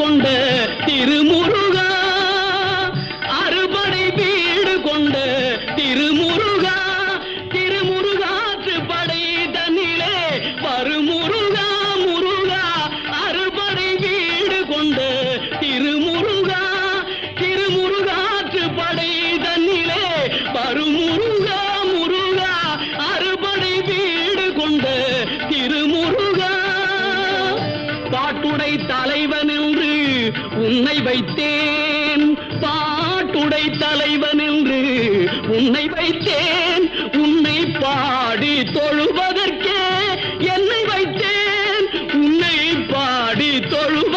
கொண்ட திருமுருகா, அறுபடை வீடு கொண்ட திருமுருகா, திருமுருகாற்று படை தன்னிலே வருமுருகா முருகா, அறுபடை வீடு கொண்ட திருமுருகா, திருமுருகாற்று படை தன்னிலே வருமுருகா முருகா, அறுபடை வீடு கொண்ட திருமுருகா. பாட்டுடை தலைவன் என்று உன்னை வைத்தேன், பாட்டுடை தலைவன் என்று உன்னை வைத்தேன், உன்னை பாடி தொழுவதற்கே என்னை வைத்தேன், உன்னை பாடி தொழுவ